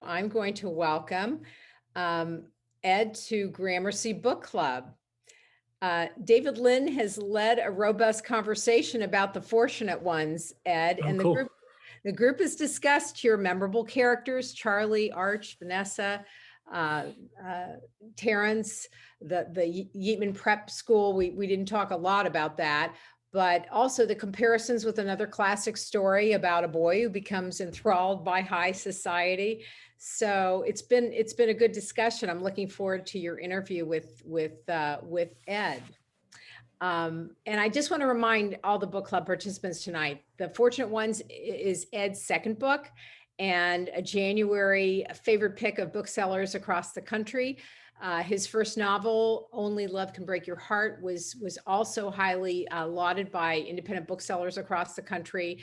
I'm going to welcome Ed to Gramercy Book Club. David Lynn has led a robust conversation about the fortunate ones, Ed, Oh, and cool. the group has discussed your memorable characters, Charlie, Arch, Vanessa, uh, uh, Terrence, the Yeatman Prep School. We didn't talk a lot about that, but also the comparisons with another classic story about a boy who becomes enthralled by high society. So it's been a good discussion. I'm looking forward to your interview with Ed. And I just want to remind all the book club participants tonight, The Fortunate Ones is Ed's second book and a January favorite pick of booksellers across the country. His first novel, Only Love Can Break Your Heart, was also highly lauded by independent booksellers across the country.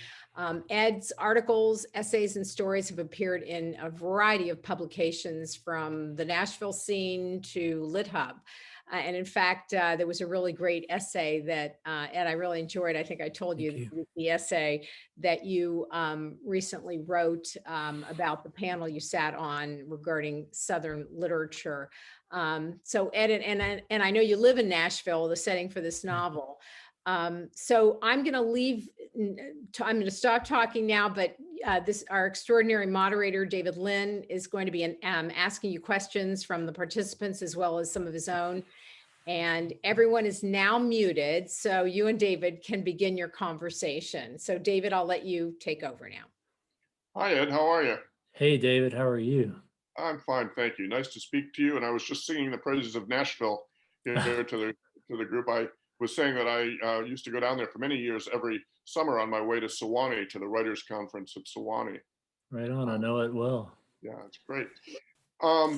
Ed's articles, essays, and stories have appeared in a variety of publications from the Nashville scene to LitHub. And in fact, there was a really great essay that, Ed, I really enjoyed. I think I told Thank you you. the essay that you recently wrote about the panel you sat on regarding Southern literature. So Ed, and I know you live in Nashville, the setting for this novel. So I'm going to leave, I'm going to stop talking now, but our extraordinary moderator, David Lynn, is going to be asking you questions from the participants as well as some of his own. And everyone is now muted, so you and David can begin your conversation. So David, I'll let you take over now. Hi, Ed. How are you? Hey, David, how are you? I'm fine, thank you. Nice to speak to you. And I was just singing the praises of Nashville here to the group. I was saying that I used to go down there for many years every summer on my way to Sewanee, to the Writers' Conference at Sewanee. Right on, I know it well. Yeah, it's great. Um,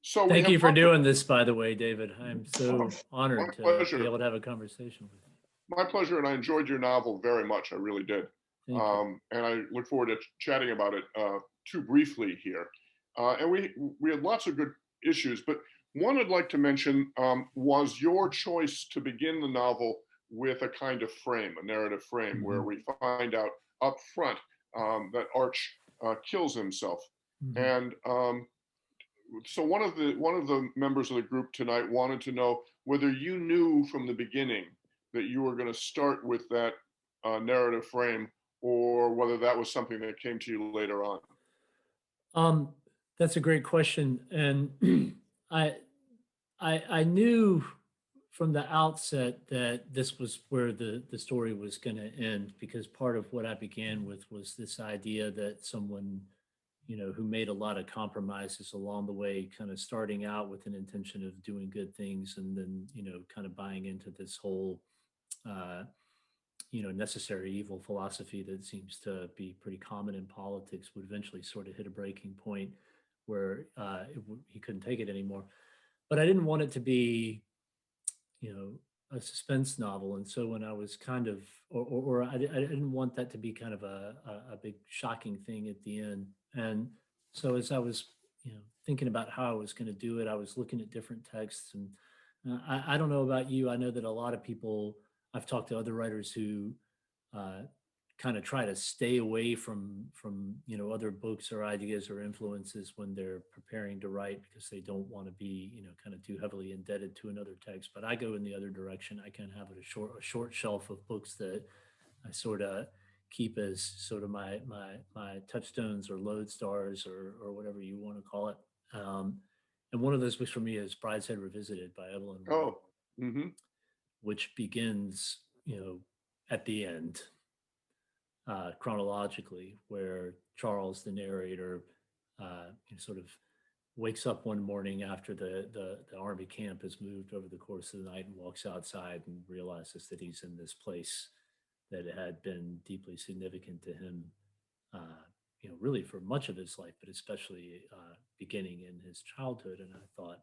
so Thank you for doing this, by the way, David. I'm so honored to be able to have a conversation with you. My pleasure, and I enjoyed your novel very much. I really did. And I look forward to chatting about it too briefly here. And we had lots of good issues, but one I'd like to mention was your choice to begin the novel with a kind of frame, a narrative frame, where we find out up front that Arch kills himself. And so one of the members of the group tonight wanted to know whether you knew from the beginning that you were going to start with that narrative frame, or whether that was something that came to you later on. That's a great question, and I knew from the outset that this was where the story was going to end, because part of what I began with was this idea that someone, who made a lot of compromises along the way, kind of starting out with an intention of doing good things, and then, kind of buying into this whole, necessary evil philosophy that seems to be pretty common in politics, would eventually sort of hit a breaking point where he couldn't take it anymore. But I didn't want it to be, a suspense novel. And so when I was kind of, or I didn't want that to be kind of a big shocking thing at the end. And so as I was, thinking about how I was going to do it, I was looking at different texts. And I don't know about you. I know that a lot of people, I've talked to other writers who kind of try to stay away from other books or ideas or influences when they're preparing to write, because they don't want to be kind of too heavily indebted to another text. But I go in the other direction. I can have a short shelf of books that I sort of keep as sort of my touchstones or lodestars, or whatever you want to call it. And one of those books for me is Brideshead Revisited by Evelyn Waugh, which begins at the end, chronologically, where Charles, the narrator, sort of wakes up one morning after the army camp has moved over the course of the night, and walks outside and realizes that he's in this place that had been deeply significant to him, really for much of his life, but especially beginning in his childhood. And I thought,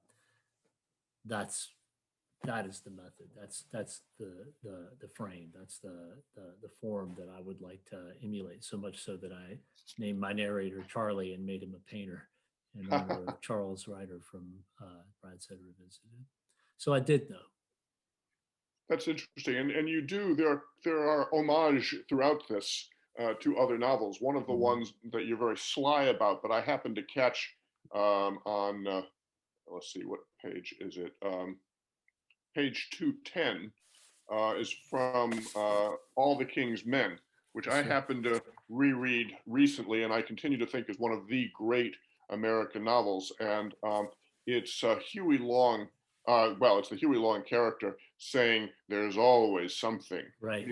that is the method. That's the frame. That's the form that I would like to emulate. So much so that I named my narrator Charlie and made him a painter in honor of Charles Ryder from Brideshead Revisited. So I did know. That's interesting, and you do. There are homage throughout this two other novels. One of the ones that you're very sly about, but I happened to catch on, let's see, what page is it? Page 210 is from All the King's Men, which Yes, I sir. happened to reread recently, and I continue to think is one of the great American novels. And it's Huey Long. Well, it's the Huey Long character saying, "There's always something," Right.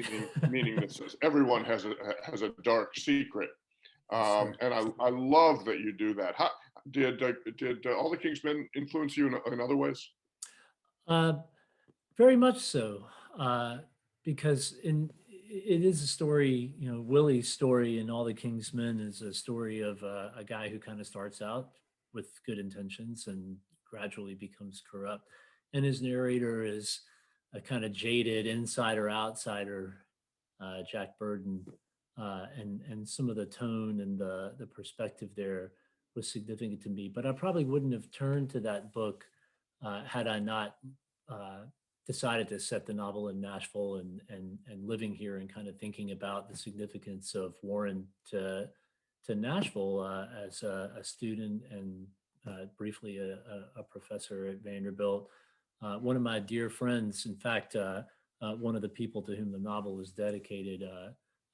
meaning that says everyone has a dark secret. Yes, sir. And I love that you do that. How did All the King's Men influence you in other ways? Uh, Very much so, because it is a story, you know, Willie's story in All the King's Men is a story of a guy who kind of starts out with good intentions and gradually becomes corrupt. And his narrator is a kind of jaded insider outsider, Jack Burden, and some of the tone and the perspective there was significant to me. But I probably wouldn't have turned to that book had I not uh, decided to set the novel in Nashville and living here and kind of thinking about the significance of Warren to Nashville as a student and briefly a professor at Vanderbilt. One of my dear friends, in fact, one of the people to whom the novel is dedicated.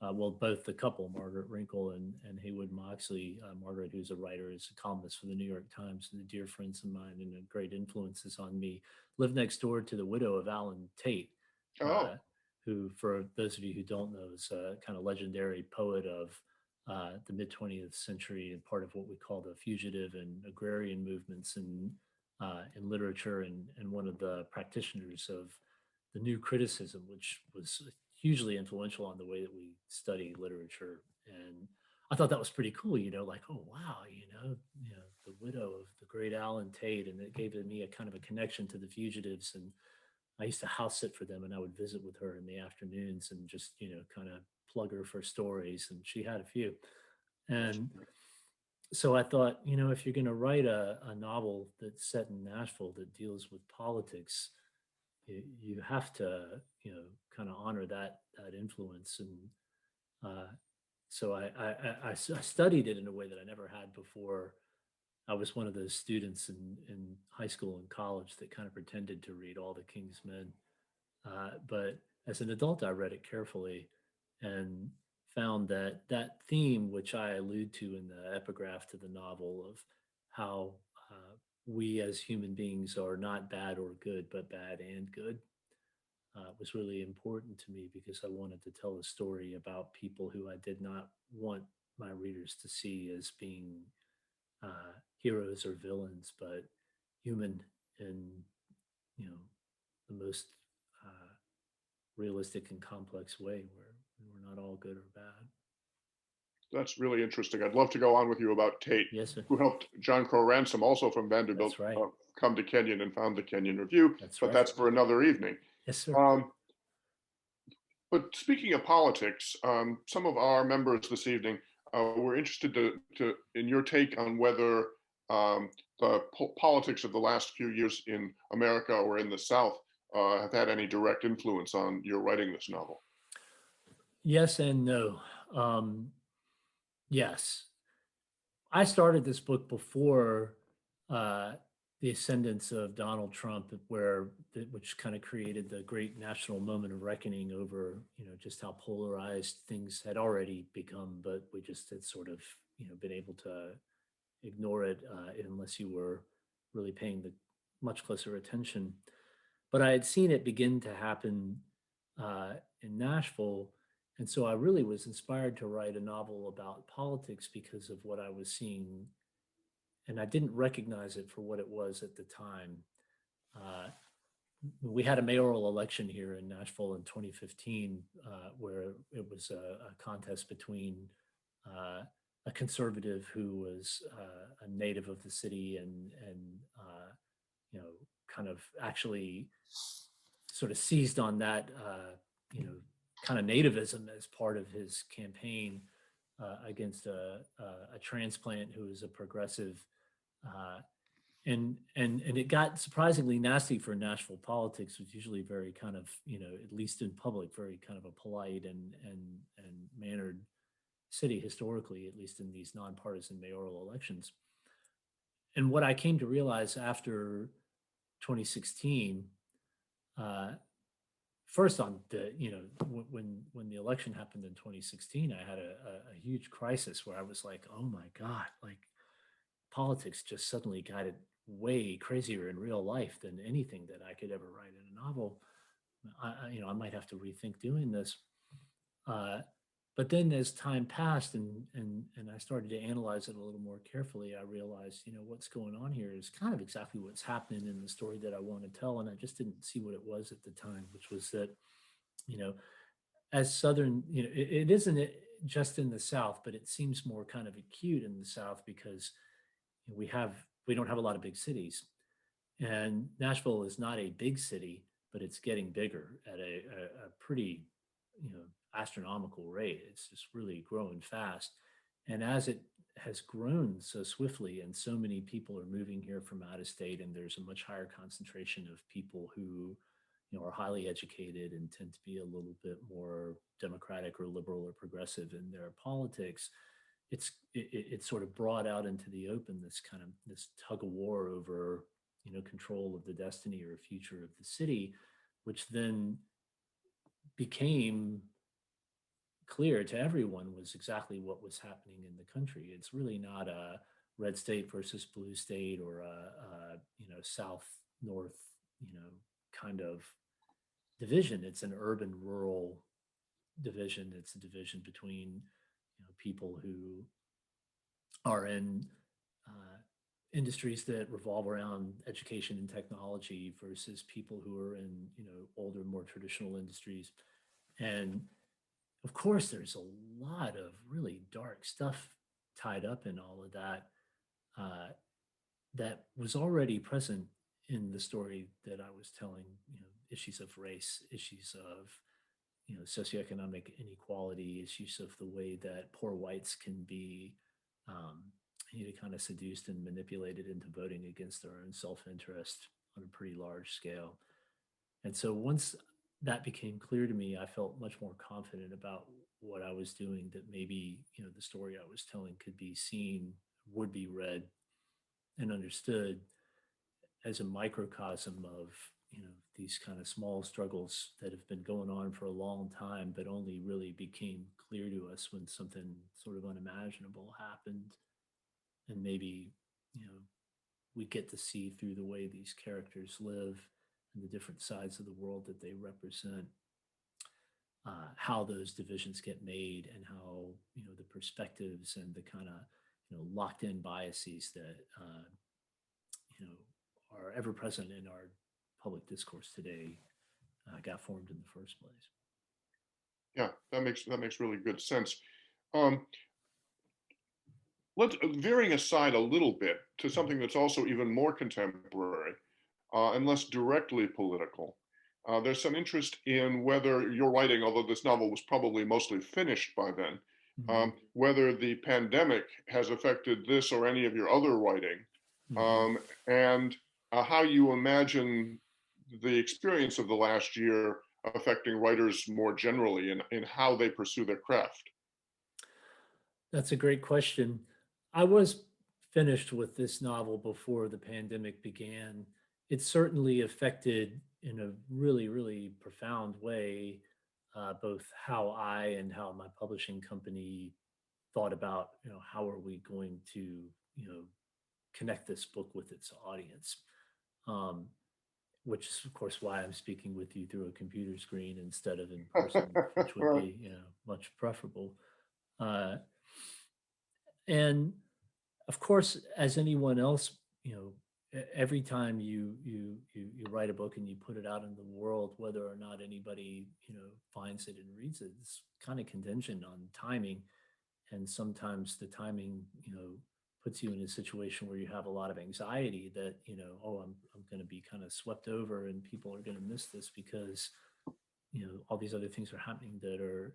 Well, both the couple, Margaret Wrinkle and Haywood Moxley. Margaret, who's a writer, is a columnist for the New York Times, and dear friends of mine and great influences on me. Lived next door to the widow of Alan Tate, Oh, uh, who, for those of you who don't know, is a kind of legendary poet of the mid 20th century and part of what we call the fugitive and agrarian movements in literature and one of the practitioners of the new criticism, which was hugely influential on the way that we study literature. And I thought that was pretty cool, you know, like, oh wow, the widow of the great Alan Tate, and it gave me a kind of a connection to the fugitives. And I used to house sit for them, and I would visit with her in the afternoons and just, kind of plug her for stories, and she had a few. that's And so I thought, if you're going to write a novel that's set in Nashville that deals with politics, you have to, kind of honor that influence. And so I studied it in a way that I never had before. I was one of those students in high school and college that kind of pretended to read All the King's Men. But as an adult, I read it carefully and found that that theme, which I allude to in the epigraph to the novel, of how we as human beings are not bad or good, but bad and good, was really important to me because I wanted to tell a story about people who I did not want my readers to see as being heroes or villains, but human in you know the most realistic and complex way where we're not all good or bad. That's really interesting. I'd love to go on with you about Tate, Yes, sir. who helped John Crow Ransom, also from Vanderbilt, That's right. come to Kenyon and found the Kenyon Review, That's but right. that's for another evening. Yes, sir. Um, but speaking of politics, some of our members this evening were interested in your take on whether the politics of the last few years in America or in the South have had any direct influence on your writing this novel. Yes and no. Um, yes. I started this book before uh, the ascendance of Donald Trump, which kind of created the great national moment of reckoning over, just how polarized things had already become, but we just had sort of, been able to ignore it unless you were really paying the much closer attention. But I had seen it begin to happen in Nashville. And so I really was inspired to write a novel about politics because of what I was seeing. And I didn't recognize it for what it was at the time. Uh, we had a mayoral election here in Nashville in 2015, where it was a contest between uh, a conservative who was a native of the city and you know kind of actually sort of seized on that you know kind of nativism as part of his campaign against a transplant who was a progressive. Uh, and it got surprisingly nasty for Nashville politics, which usually very kind of, at least in public, very kind of a polite and mannered city historically, at least in these nonpartisan mayoral elections. And what I came to realize after 2016, uh, first on the, when the election happened in 2016, I had a huge crisis where I was like, oh my God, like politics just suddenly got it way crazier in real life than anything that I could ever write in a novel. I might have to rethink doing this. But then as time passed and I started to analyze it a little more carefully, I realized, what's going on here is kind of exactly what's happening in the story that I want to tell. And I just didn't see what it was at the time, which was that, as Southern, it isn't just in the South, but it seems more kind of acute in the South because we don't have a lot of big cities. And Nashville is not a big city, but it's getting bigger at a pretty, astronomical rate. It's just really growing fast. And as it has grown so swiftly and so many people are moving here from out of state, and there's a much higher concentration of people who, are highly educated and tend to be a little bit more democratic or liberal or progressive in their politics, it's sort of brought out into the open this tug of war over control of the destiny or future of the city, which then became clear to everyone was exactly what was happening in the country. It's really not a red state versus blue state or a south north kind of division. It's an urban rural division. It's a division between people who are in industries that revolve around education and technology versus people who are in older, more traditional industries. And of course, there's a lot of really dark stuff tied up in all of that that was already present in the story that I was telling. Issues of race, issues of socioeconomic inequality, issues of the way that poor whites can be kind of seduced and manipulated into voting against their own self-interest on a pretty large scale. And so once that became clear to me, I felt much more confident about what I was doing, that maybe, the story I was telling could be seen, would be read and understood as a microcosm of, these kind of small struggles that have been going on for a long time, but only really became clear to us when something sort of unimaginable happened. And maybe, we get to see through the way these characters live and the different sides of the world that they represent, how those divisions get made and how, the perspectives and the kind of, locked in biases that, are ever present in our public discourse today got formed in the first place. Yeah, that makes really good sense. Um, let's veering aside a little bit to something that's also even more contemporary and less directly political. There's some interest in whether your writing, although this novel was probably mostly finished by then, whether the pandemic has affected this or any of your other writing, and how you imagine the experience of the last year affecting writers more generally in how they pursue their craft. That's a great question. I was finished with this novel before the pandemic began. It certainly affected in a really, really profound way both how I and how my publishing company thought about, how are we going to, connect this book with its audience. Which is, of course, why I'm speaking with you through a computer screen instead of in person, which would Right. be, much preferable. Uh, and of course, as anyone else, every time you write a book and you put it out in the world, whether or not anybody finds it and reads it, it's kind of contingent on timing. And sometimes the timing puts you in a situation where you have a lot of anxiety that oh, I'm going to be kind of swept over and people are going to miss this because all these other things are happening that are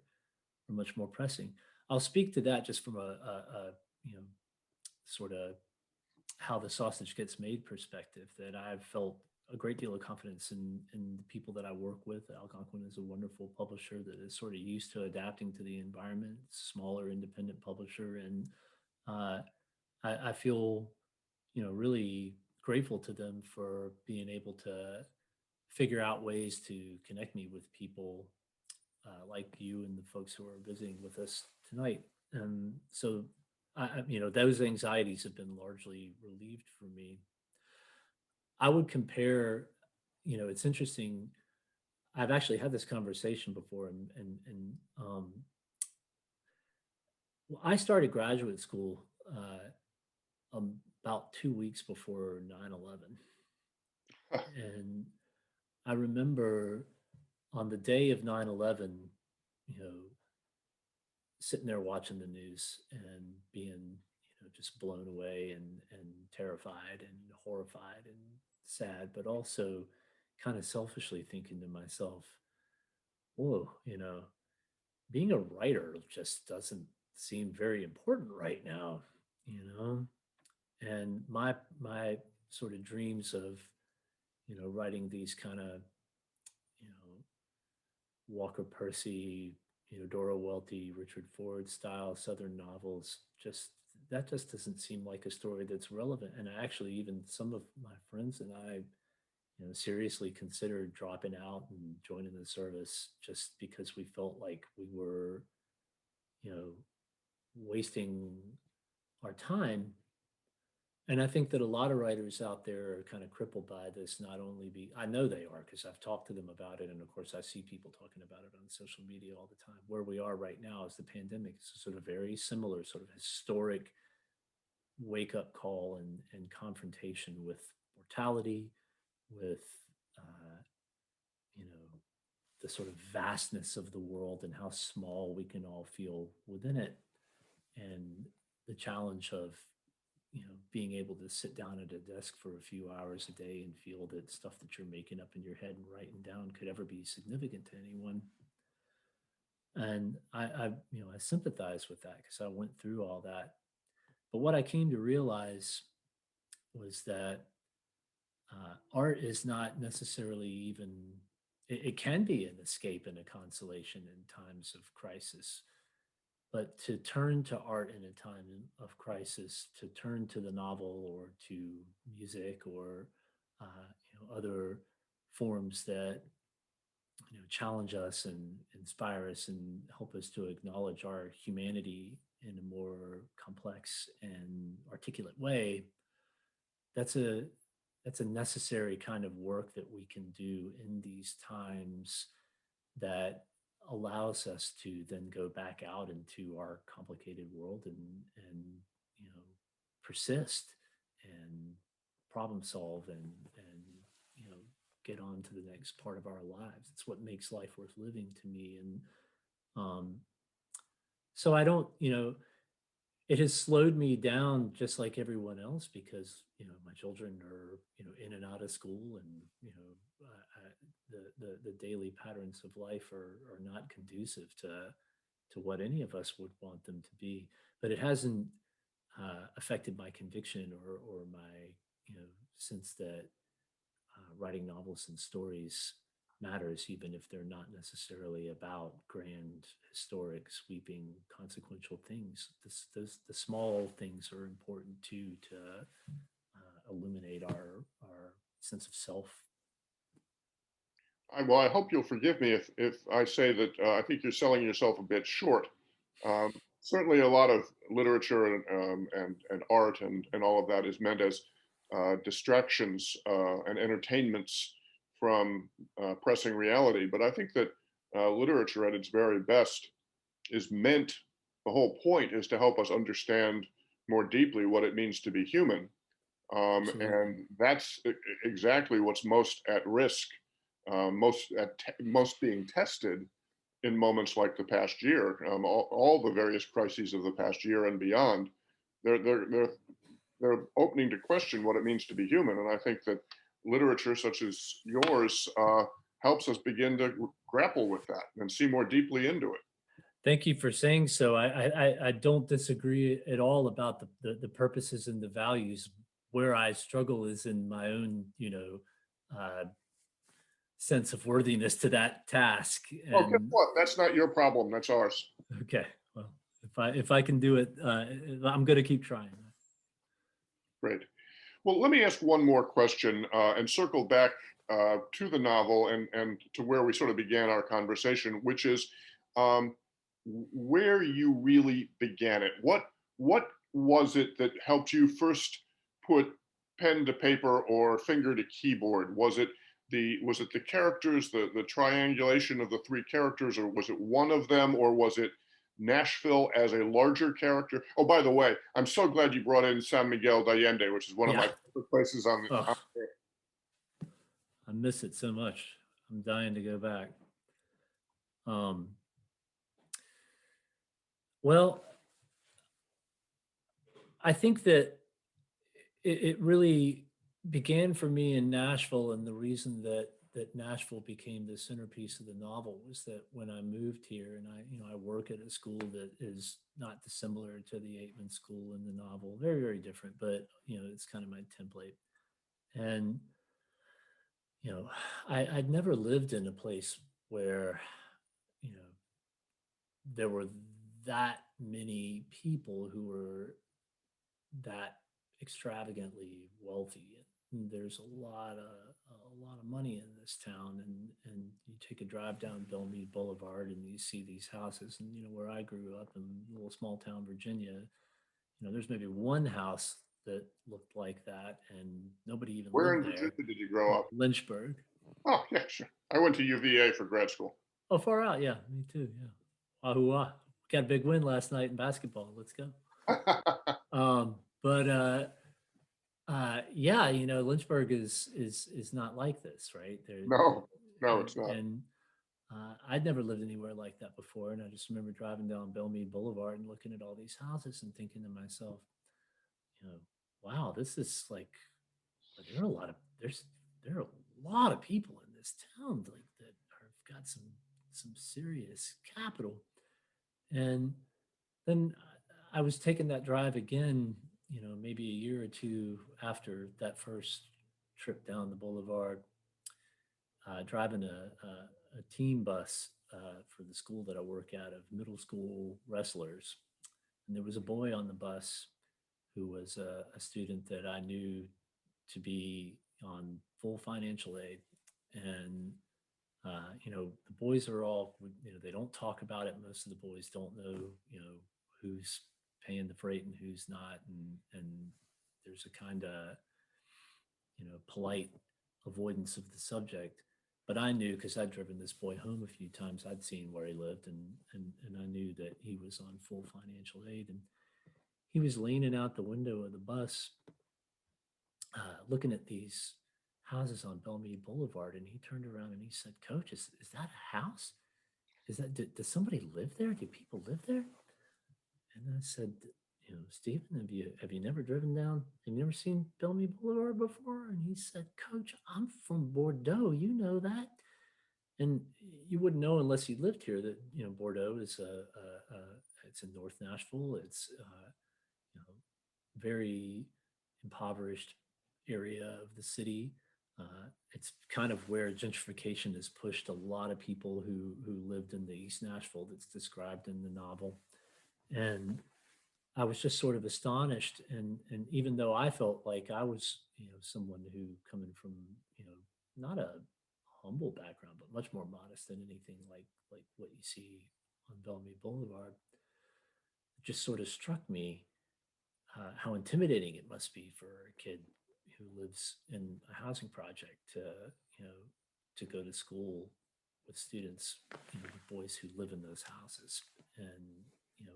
much more pressing. I'll speak to that just from a sort of how the sausage gets made perspective, that I've felt a great deal of confidence in the people that I work with. Algonquin is a wonderful publisher that is sort of used to adapting to the environment, smaller independent publisher. And uh, I feel, really grateful to them for being able to figure out ways to connect me with people like you and the folks who are visiting with us tonight. And so, those anxieties have been largely relieved for me. I would compare, it's interesting. I've actually had this conversation before, and well, I started graduate school about 2 weeks before 9/11, and I remember on the day of 9/11, you know, sitting there watching the news and being, just blown away and terrified and horrified and sad, but also kind of selfishly thinking to myself, whoa, being a writer just doesn't seem very important right now, you know? And my sort of dreams of, writing these kind of, you know, Walker Percy, Dora Welty, Richard Ford style Southern novels, just doesn't seem like a story that's relevant. And actually, even some of my friends and I, seriously considered dropping out and joining the service just because we felt like we were, you know, wasting our time. And I think that a lot of writers out there are kind of crippled by this. Not only I know they are because I've talked to them about it, and of course I see people talking about it on social media all the time. Where we are right now is the pandemic. It's a sort of very similar, sort of historic wake up call and confrontation with mortality, with uh, you know the sort of vastness of the world and how small we can all feel within it, and the challenge of being able to sit down at a desk for a few hours a day and feel that stuff that you're making up in your head and writing down could ever be significant to anyone. And I sympathize with that because I went through all that. But what I came to realize was that art is not necessarily even, it can be an escape and a consolation in times of crisis. But to turn to art in a time of crisis, to turn to the novel or to music or other forms that challenge us and inspire us and help us to acknowledge our humanity in a more complex and articulate way, that's a that's a necessary kind of work that we can do in these times that allows us to then go back out into our complicated world and you know persist and problem solve and you know get on to the next part of our lives. It's what makes life worth living to me. And um so I don't, it has slowed me down just like everyone else because my children are in and out of school, and the daily patterns of life are not conducive to what any of us would want them to be. But it hasn't affected my conviction or my sense that writing novels and stories matters, even if they're not necessarily about grand, historic, sweeping, consequential things. The small things are important too to illuminate our sense of self. Well, I hope you'll forgive me if I say that I think you're selling yourself a bit short. Certainly, a lot of literature and art and all of that is meant as distractions and entertainments from pressing reality. But I think that literature at its very best is meant, the whole point is to help us understand more deeply what it means to be human. Absolutely. And that's exactly what's most at risk, most being tested in moments like the past year. All the various crises of the past year and beyond, they're, they're, they're, they're opening to question what it means to be human. And I think that literature such as yours helps us begin to grapple with that and see more deeply into it. Thank you for saying so. I don't disagree at all about the purposes and the values. Where I struggle is in my own, sense of worthiness to that task. Oh, guess And what? That's not your problem. That's ours. okay, well, if I can do it, I'm going to keep trying. Great. Well, let me ask one more question and circle back to the novel and to where we sort of began our conversation, which is um, where you really began it. What was it that helped you first put pen to paper or finger to keyboard? Was it the characters, the triangulation of the three characters, or was it one of them, or was it Nashville as a larger character? Oh, by the way, I'm so glad you brought in San Miguel de Allende, which is one of Yeah. my favorite places on Oh, on I miss it so much. I'm dying to go back. Um, well, I think that it really began for me in Nashville, and the reason that Nashville became the centerpiece of the novel was that when I moved here, and I work at a school that is not dissimilar to the Aitman School in the novel, very very different, but it's kind of my template. And you know, I'd never lived in a place where you know there were that many people who were that extravagantly wealthy. And there's a lot of money in this town, and you take a drive down Bellmead Boulevard and you see these houses. And where I grew up in a little small town Virginia, there's maybe one house that looked like that, and nobody even where in lived Virginia there. did you grow up? Lynchburg. Oh, yeah, sure. I went to UVA for grad school. Oh, far out, yeah, me too, yeah. Wahoo wah. Got a big win last night in basketball. Let's go. But yeah, Lynchburg is not like this, right? No, no, it's not. And I'd never lived anywhere like that before, and I just remember driving down Bellmead Boulevard and looking at all these houses and thinking to myself, you know, wow, this is like, there are a lot of there are a lot of people in this town like that have got some serious capital. And then I was taking that drive again, maybe a year or two after that first trip down the boulevard, driving a team bus for the school that I work at of middle school wrestlers. And there was a boy on the bus who was a student that I knew to be on full financial aid. And the boys are all, they don't talk about it. Most of the boys don't know, who's paying the freight and who's not. And there's a kind of, polite avoidance of the subject. But I knew, because I'd driven this boy home a few times, I'd seen where he lived, and I knew that he was on full financial aid. And he was leaning out the window of the bus, looking at these houses on Bellmead Boulevard, and he turned around and he said, "Coach, is that a house? Does somebody live there? Do people live there?" And I said, "Stephen, have you never driven down? Have you never seen Bellmead Boulevard before?" And he said, "Coach, I'm from Bordeaux. You know that." And you wouldn't know unless you lived here that Bordeaux is it's in North Nashville. It's you know very impoverished area of the city. It's kind of where gentrification has pushed a lot of people who lived in the East Nashville that's described in the novel. And I was just sort of astonished. And even though I felt like I was, someone who coming from, not a humble background, but much more modest than anything like what you see on Bellmead Boulevard, it just sort of struck me how intimidating it must be for a kid who lives in a housing project to, you know, to go to school with students, with boys who live in those houses, and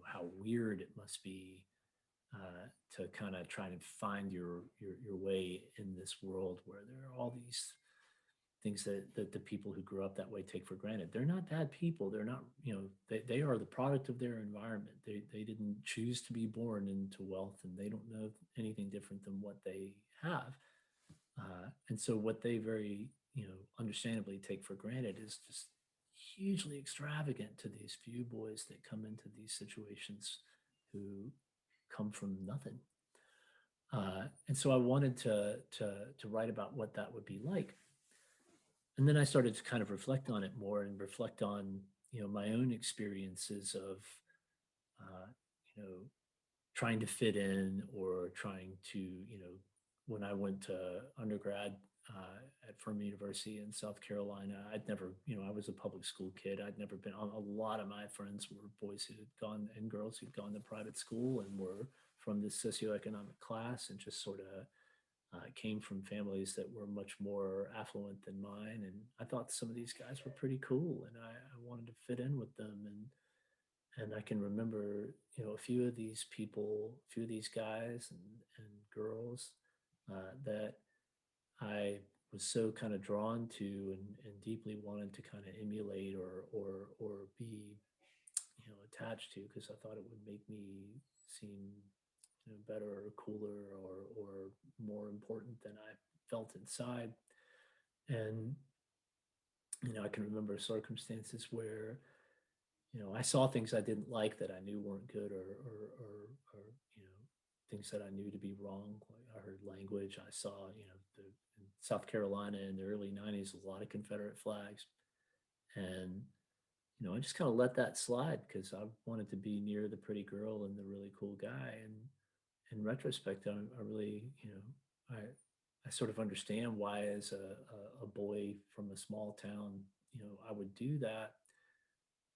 how weird it must be to kind of try and find your way in this world where there are all these things that the people who grew up that way take for granted. They're not bad people. They're not, they are the product of their environment. They didn't choose to be born into wealth, and they don't know anything different than what they have. And so what they very, understandably take for granted is just hugely extravagant to these few boys that come into these situations who come from nothing. And so I wanted to write about what that would be like. And then I started to kind of reflect on it more and reflect on, my own experiences of, uh, you know, trying to fit in or trying to, when I went to undergrad at Furman University in South Carolina, I'd never, I was a public school kid. I'd never been on. A lot of my friends were boys who had gone and girls who'd gone to private school and were from this socioeconomic class and just sort of came from families that were much more affluent than mine. And I thought some of these guys were pretty cool and I wanted to fit in with them. And I can remember, a few of these people, a few of these guys and girls that I was so kind of drawn to and deeply wanted to kind of emulate or be, attached to, because I thought it would make me seem, better or cooler or more important than I felt inside. And, I can remember circumstances where, I saw things I didn't like that I knew weren't good or things that I knew to be wrong. Like I heard language. I saw, in South Carolina in the early 90s, a lot of Confederate flags. And, I just kind of let that slide because I wanted to be near the pretty girl and the really cool guy. And in retrospect, I really, I sort of understand why as a boy from a small town, I would do that,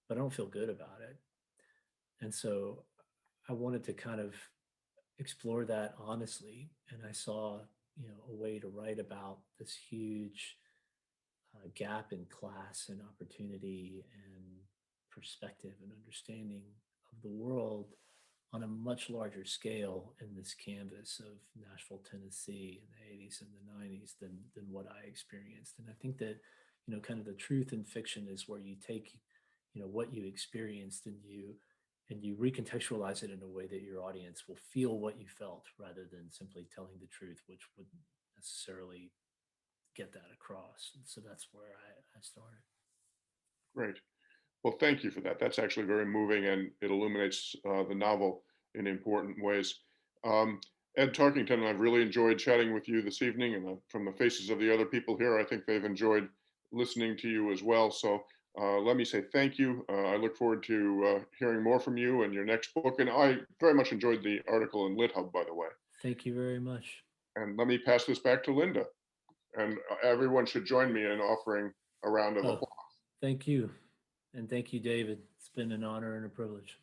but I don't feel good about it. And so I wanted to kind of explore that honestly. And I saw, a way to write about this huge gap in class and opportunity and perspective and understanding of the world on a much larger scale in this canvas of Nashville, Tennessee in the 80s and the 90s than what I experienced. And I think that, kind of the truth in fiction is where you take, what you experienced and you recontextualize it in a way that your audience will feel what you felt rather than simply telling the truth, which wouldn't necessarily get that across. And so that's where I started. Great. Well, thank you for that. That's actually very moving and it illuminates the novel in important ways. Um, Ed Tarkington, I've really enjoyed chatting with you this evening, and from the faces of the other people here, I think they've enjoyed listening to you as well. So let me say thank you. I look forward to hearing more from you and your next book. And I very much enjoyed the article in LitHub, by the way. Thank you very much. And let me pass this back to Linda. And everyone should join me in offering a round of applause. Thank you. And thank you, David. It's been an honor and a privilege.